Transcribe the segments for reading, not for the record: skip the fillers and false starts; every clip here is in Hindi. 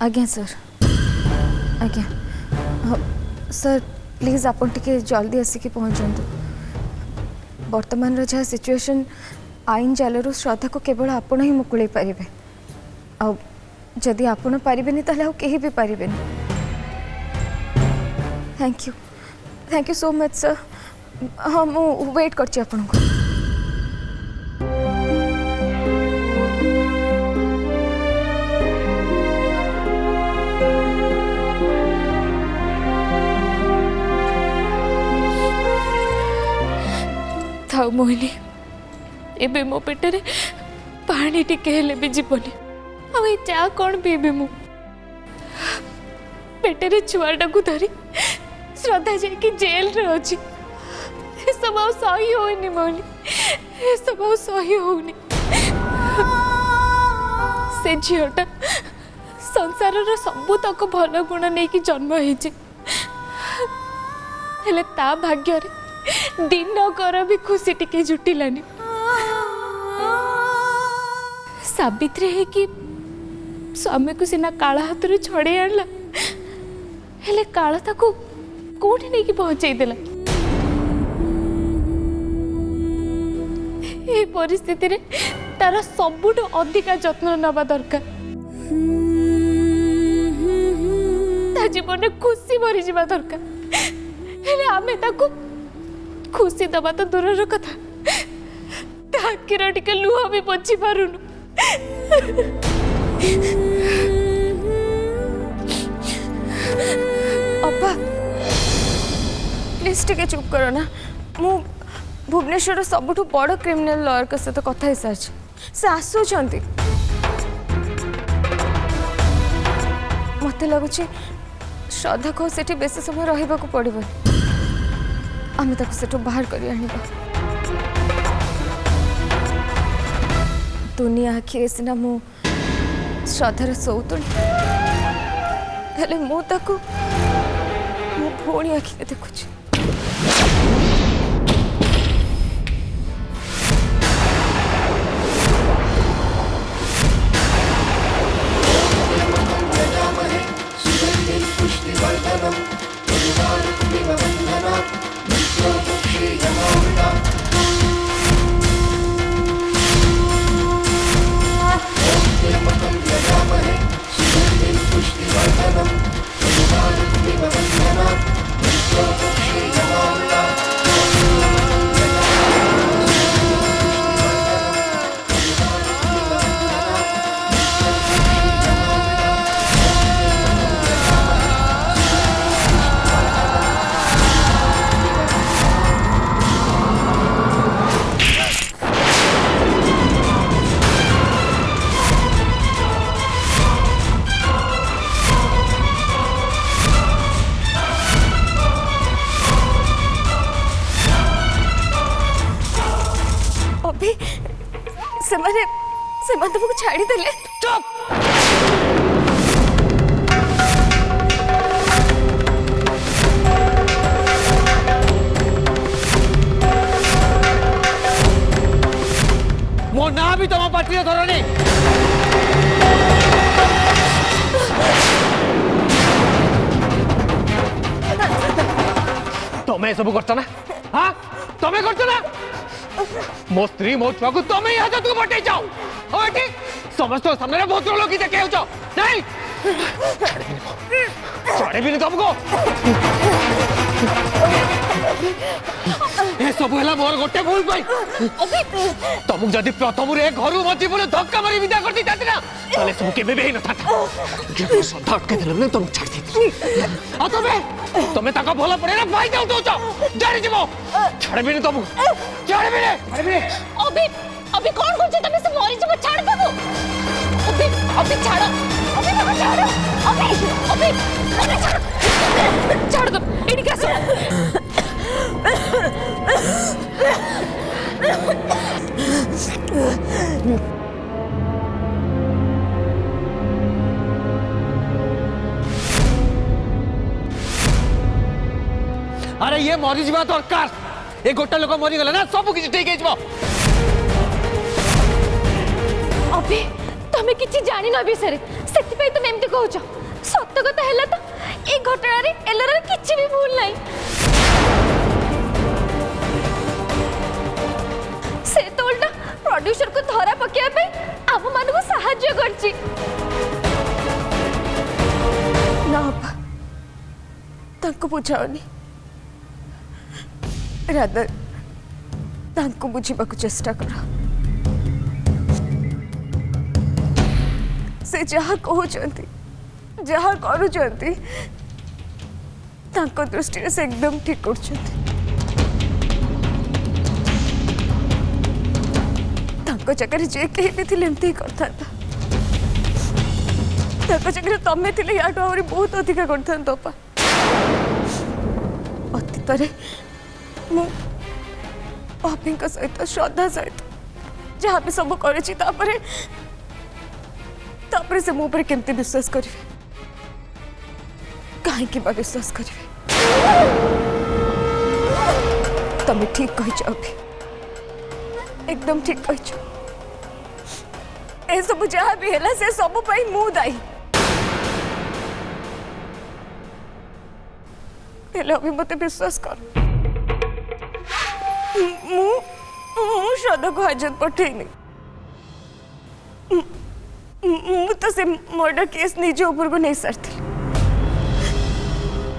आज्ञा सर आज्ञा सर प्लीज आप जल्दी आसिक पहुँचतु वर्तमान जहाँ सिचुएशन आईन जालू श्रद्धा को केवल आपण ही मुकुले पारे आदि आपण पारे ताले कहीं भी पारे। Thank you so much sir. हाँ मु वेट करची आपन को। थाउ मोहिनी एबे मो पेटरे पानी टिके हेले भी जीवनी आ चा कौन पीबी मु पेटरे छुआटा को धरी श्रद्धा जाकि जेल रे अछि सब सही होनी मोहिनी सब सही होनी से झीटा संसार सबू तक भल गुण नहीं कि जन्म होइछि हेले ता भाग्य रे दिन कर भी खुशी टिके जुटिलानी सावित्री है कि स्वामी को सिना काला हाथ रे छड़े आणला हेले काला ताको कोठी नहीं कि पहुंचाई देला ए परिस्थिति रे तार सबुठ अधिक जत्न नबा दरकार ता जीवन में खुशी भरी जीवा दरकार हेले आमे ताको खुशी दबा तो दूर कथा ताकिर टिके लुह भी पोछि पारुनु अब्बा प्लीज टिके चुप करो ना मु भुवनेश्वर सबुठ बड़ क्रिमिनल लॉयर के सहित कथा सारी से आसुंच मत लगुच श्रद्धा को सेठी बेसी समय रहा पड़ो आम सेठू बाहर कर दुनिया आखिरे सिना मु श्रद्धार सौतुणी हेले मु ताकू मो भौणी आखिरे देखुची से तुमको छाड़ी देले चुप मो ना भी तुम पार्टी धरनी तुम्हें सब करता ना हाँ तुम्हें करता ना मो स्त्री मो छुआ को तुम ही हाथ बटे जाओ समस्त सामने बहुत लोग देखे नहीं छड़े भी नहीं तुमको ये सब है मोर गोटे भूल पाई तुमको जदि प्रथम घर मजी बोले धक्का मारी विदा कर दी ना ताले सब केबे भी न था श्रद्धा अटके देले तुम छाड़ दी आ तुम्हें ताका भला पड़े ना भाई जाओ तो जारी जीवो छड़े भी नहीं तुमको छड़े भी नहीं अभी कौन कौन से तमे से मरी जब छाड़ देबो अभी छाड़ो अभी छाड़ो अभी छाड़ दो इडी कैसे अरे ये मरी जीवा दरकार ये गोटे लोक मरी गले ना सब किछ ठीक है अभी तमे किछि जानि न विषय ସେଥିପାଇଁ ତୁମେ ଏମିତି କହୁଛ। ସତ କଥା ହେଲା ତ ଏ ଘଟଣାରେ ଏଲୋରାର କିଛି ବି ଭୁଲ ନାହିଁ। ସେ ତ ଉଲ୍ଟା ପ୍ରଡ୍ୟୁସର को धरा पकेया पे आम मानू साहाय्य करछि। ना अपा तांको बुझाओनी रादर तांको बुझिबाकू चेष्टा करो। से जहाँ कहते जहाँ करुँच दृष्टि से एकदम ठीक कर जगह जे कहीं भी थे एमती करता जगह तमें थे या बहुत अधिका करता अपा। अतीत अभी सहित श्रद्धा सहित जहाँ भी सब कर से मो पर केमती विश्वास करेंगे कहीं विश्वास करेंगे। तमें ठीक कही अभी एकदम ठीक कही। ए सब जहाँ भी है से सब मु दायी अभी मत विश्वास कर श्रद्धा को हाजत पठेनी तो से मर्डर केस निज ऊपर को नहीं सारी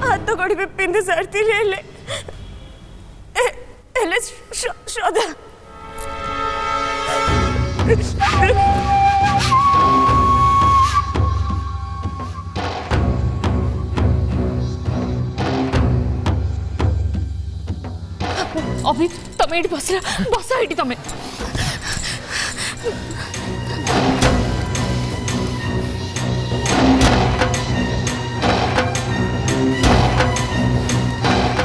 हाथ गड़ी में पिंधि सारी श्रद्धा अभी तमें ये बस ये तमें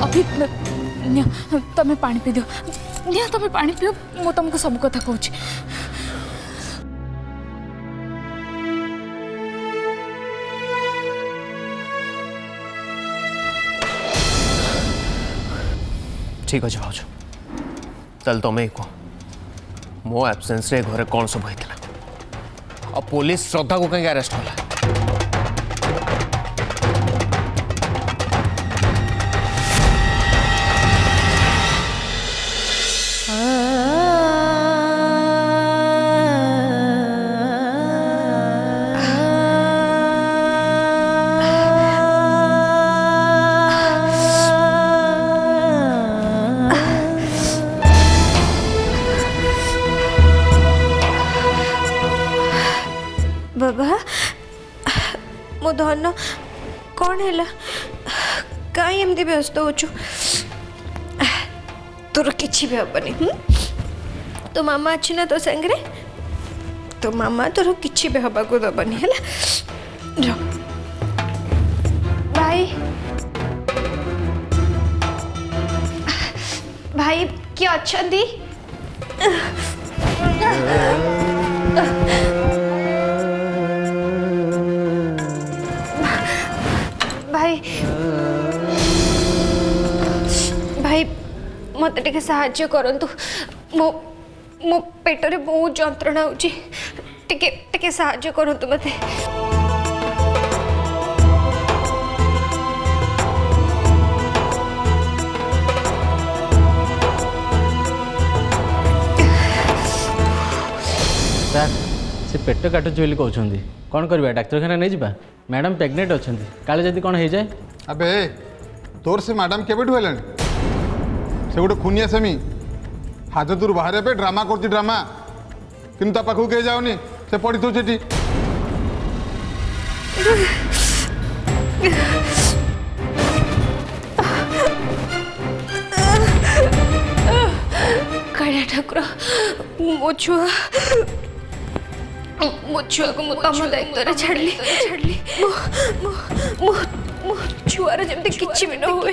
अभी तमें पानी पी दियो तमें पानी पियो मु तुमको सब कथा कहूँ। ठीक अच्छे भाज चल तुम्हें कह मो एब्सेंस रे घरे कौन सब होता और पुलिस श्रद्धा को कहीं अरेस्ट कला। बाबा मो धन कौन है कहीं एमती व्यस्त हो तोर किसी भी हेनी तो मामा अच्छी ना तो सांगे तो मामा तोर किसी भी हवा को दबनी है भाई भाई किए अच्छा भाई भाई मत टे साहाय्य करंतु मो मो पेटरे बहुत जंत्रणा होची टिके टिके साहाय्य करंतु मते। सर से पेट काटुच बोली कहते कौन करवा डाक्तरखाना नहीं जा मैडम प्रेग्नेंट अच्छा काले जदि कौन हो जाए। अबे तोर से मैडम केबे हेलानी से गोटे खुनिया सेमी हाजतुर बाहर पे ड्रामा करती ड्रामा किंतु ता पाखु कहीं जाओनी से पड़ी तो सेठी कालिया ठाकुर मो छुआ को तुम दायित्व छाड़ी मो छुआर जमती किसी भी न हुए।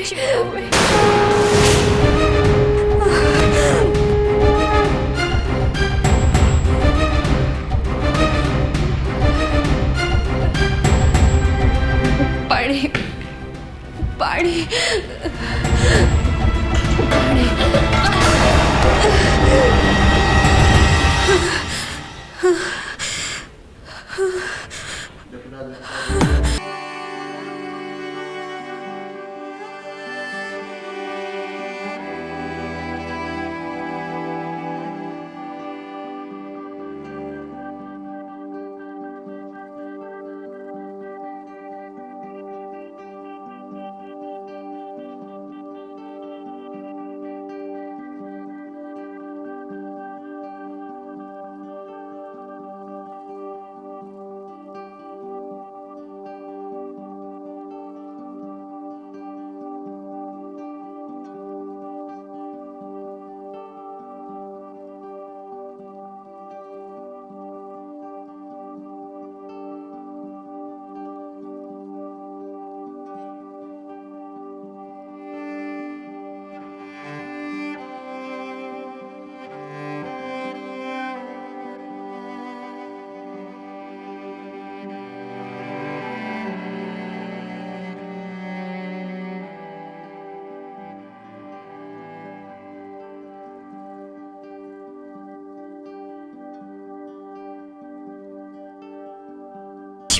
पानी पानी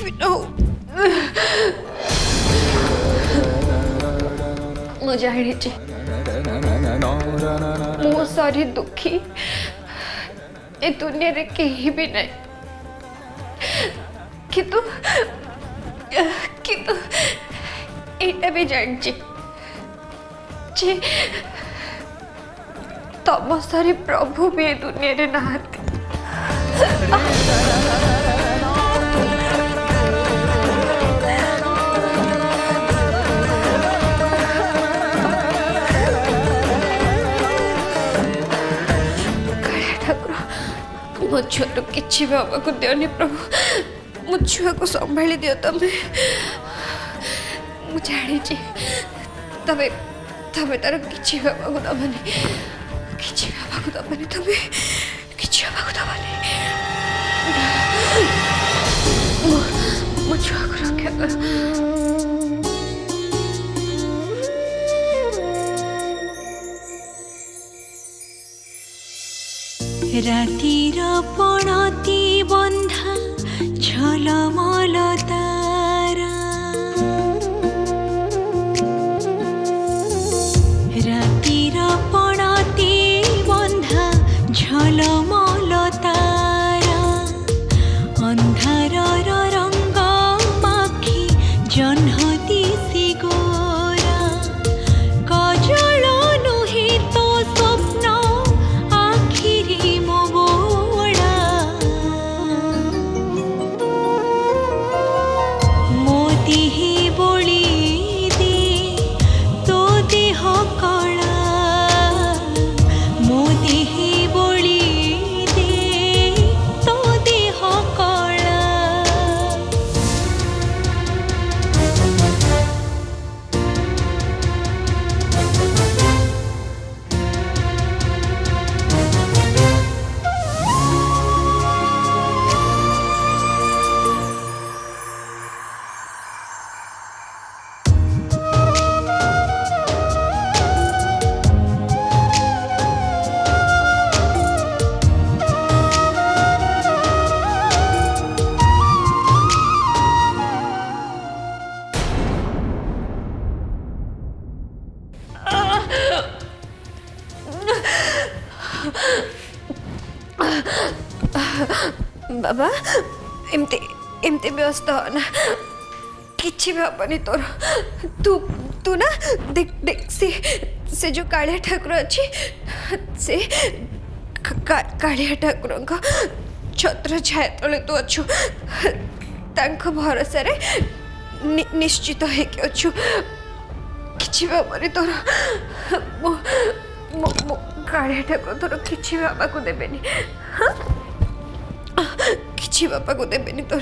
भी ना हो। मु जानी मो सारी दुखी ए दुनिया रे कहीं भी नहीं किंतु किंतु एटा भी जानी तम सारी प्रभु भी ए दुनिया रे नहाती। मो छुआ तो किसी भी हवा को दियोनी प्रभु, मो छुआ को संभाली दियो तमें। मु जानी तमें तमें तार किसी हवा को दबनी, किसी हवा को दबनी, तमें किसी हवा को दबनी। मो छुआ को रक्षा कर। रातिर पणती बंधा झलमल तारा, रातिर पणती बंधा झलमल तारा, अंधारर रंग माखी जह्नती सी गोरा, कजल नुहे तो स्वप्न आखिरी मोबोड़ा, मोती ही बोली दे तो देह कला, मोती ही बोली दे तो देह कला। बाबा एमती एमती व्यस्त हो ना, किसी भी हबनी तोर। तू तू ना देख देख से जो कालिया ठाकुर अच्छी से कालिया ठाकुर का छत्र छाया तले तू अच्छु, तांको भरोसा रे निश्चित है कि अच्छु किसी भी हबनी तोर। मो मो मो कालिया ठाकुर तोर किसी भी हवा को देबेनी। हाँ किसी बापा को देबेनी तोर।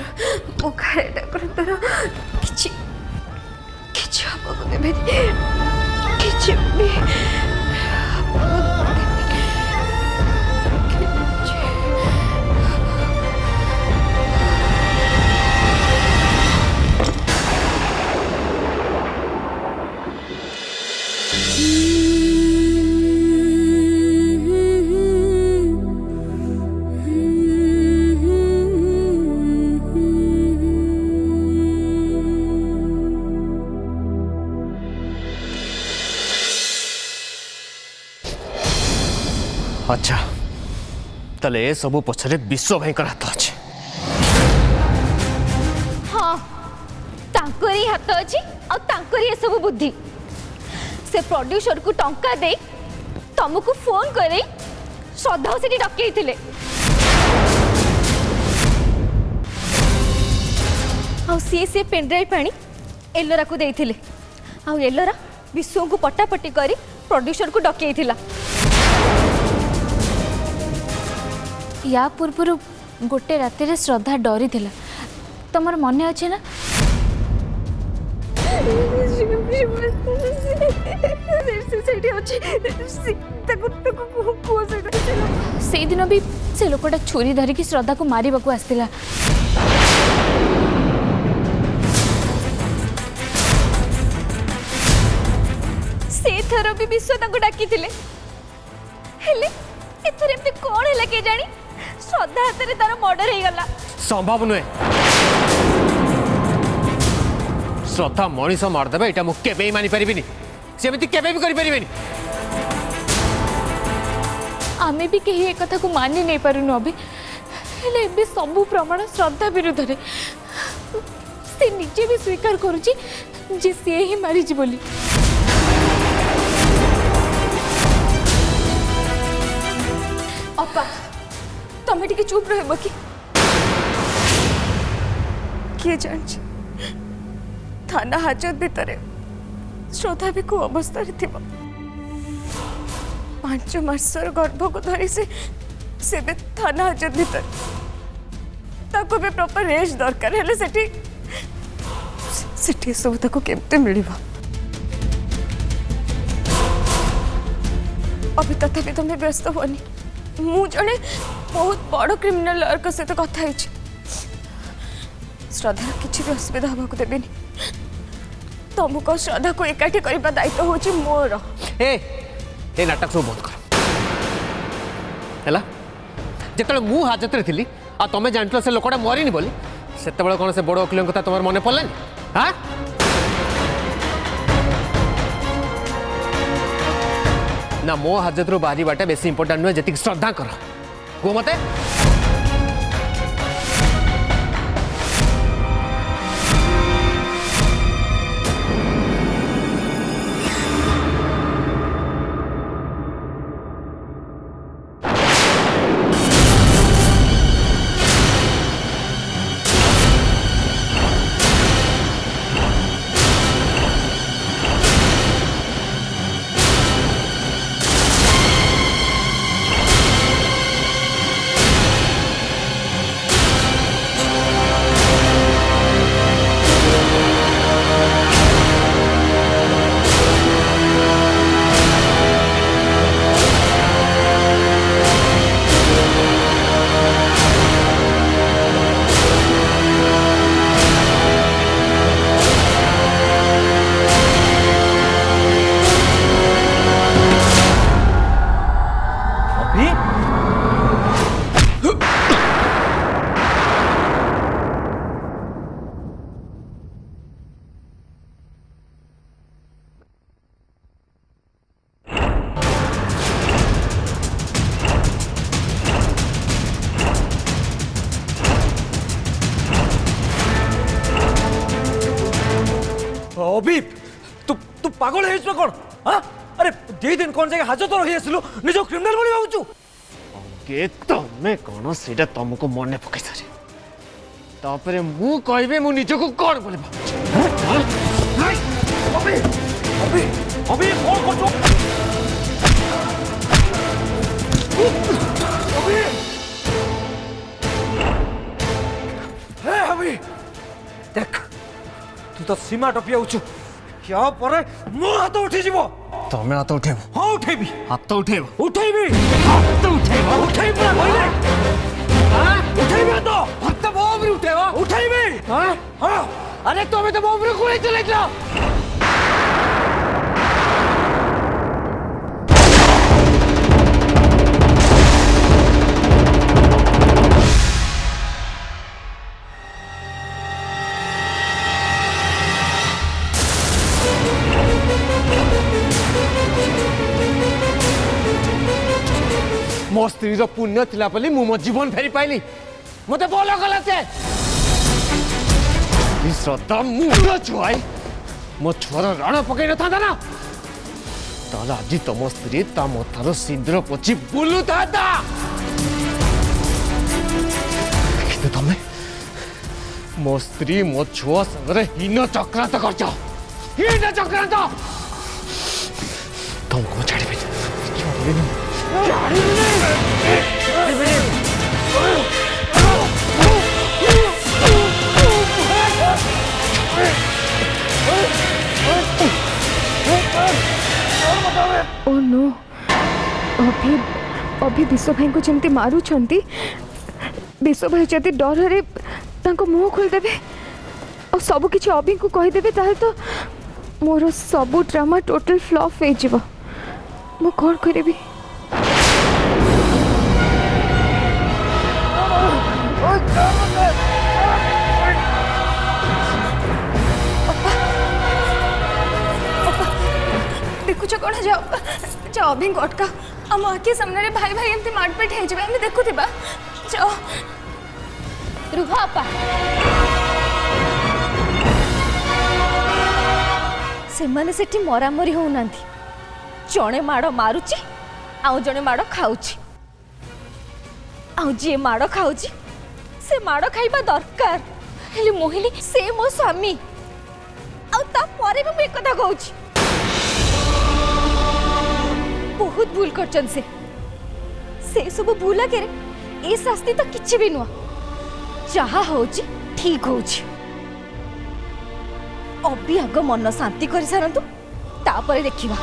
मो कालिया ठाकुर तोर किसी किसी बापा को देबेनी, किसी भी अच्छा तले ए सबू पछरे विश्व भाई हाथ अच्छे। हाँ तांकरी हाथ अच्छी और तांकरी सब बुद्धि। से प्रोड्यूसर को टंका दे तुमको फोन करे श्रद्धा से डकई थे सी पेनड्राइव पानी एलोरा को देते एलोरा विश्व को पटापटी कर प्रोड्यूसर को डकई थिला। या पूर्व गोटे राति रे श्रद्धा डरी थिला, तमर मन अच्छे ना? से दिन भी से लोकटा छुरी धरिकी श्रद्धा को मारिबा को आस्तिला। से थर भी विश्व तांको डाकी थिले, हेले एथरे एमते कोन हैला के जानी श्रद्धा हाथ रे तार मर्डर हे गला। संभव नुहे श्रद्धा मनीष मारदेवे यहाँ मुझे केवे मानि पारिनी सेमती केवे भी करें आमे भी कहीं एक कथा को मानि नहीं पारुनु अभी हेले एबे सबु प्रमाण श्रद्धा विरुद्ध रे से निजे भी स्वीकार करुची जे से ही मारी जी बोली अपा तमे टिके चुप रहबो कि किए जान थाना हाजत भितर श्रद्धा भी को अवस्था 5 मासर गर्भ को धरी से भी थाना हाजत भितर ताको भी प्रॉपर रेस्ट दरकार है सेठी सब ताको केमते मिलिबा अभी तथापि तुम व्यस्त होनी मु जने बहुत बड़ क्रिमिनल लॉयर सहित कथा है श्रद्धा किसी भी असुविधा हवा देवेनि तुमको श्रद्धा को एकाठी करने दायित्व हूँ मोर ए नाटक सब बंद कर जिते मु हाजत रे थी आ तमें जानल से लोकटा मरीनी बोली से कौन से बड़ वकिल कथा तुम मन पड़लानी हाँ ना मो हाजत रू बाहरी बाटे बेसी इंपोर्टाट नुहे जी श्रद्धा कर को मते अभी तू तू पागल है इसमें कौन हाँ अरे दी दिन कौन जगह हाजत रही आसलु निज क्रिमिनल बोली भावुचु के तमे कौन सेटा तुमको मन पकई सारे तापरे मु कहबे मु निजको कौन बोले अभी अभी अभी कौन करछो अभी हे अभी देख तू तो सीमा टपिया उचु क्या परे मो हाथ उठी जीवो तमे हाथ उठेब हां उठेबी हाथ उठेब उठेबी हाथ उठेब उठेबी ना कहले हां उठेबी तो हाथ बोबरी उठेब उठेबी हां हां अरे तमे तो बोबरी कोले चले जाओ मो स्त्री पुण्य थिला बोली मु मो जीवन फेरी पाइली मते बोल गला से श्रद्धा मुंड छुआई मो छुआर रण पकई न था ना ताला आज तुम स्त्री ता मथार सिंदूर पोछि बुलु था किंतु तमे मो स्त्री मो छुआ संगरे हीन चक्रांत करछ हीन चक्रांत तुमको छाड़बे ओ नो अभी विश्व भाई को जमती मारू छंती विश्व भाई जदि डर रे तांको मुंह खोल देबे और सब किछि अभी को कहि देबे ताहे तो मोर सब ड्रामा टोटल फ्लॉप हो जिवो मो कोन करिबी तमे जाओ जाओ अभी अटका आम आखि सामने भाई भाई एमती मारपिट हो जाए आम देखु जाओ रुह अपा से माने सेठी मरामरी होना जड़े माड़ मारुची आउ जड़े माड़ खाऊची आउ जी माड़ खाऊची से माड़ खाइबा दरकार हेले मोहिनी से मो स्वामी आउ ता परे भी एक कथा कहूची बहुत भूल करचन से सब भूल आगे ए शास्ति तो किछि भी नुआ जहा होची ठीक होची अभी आग मन शांति कर सारंतु तापरे देखिबा।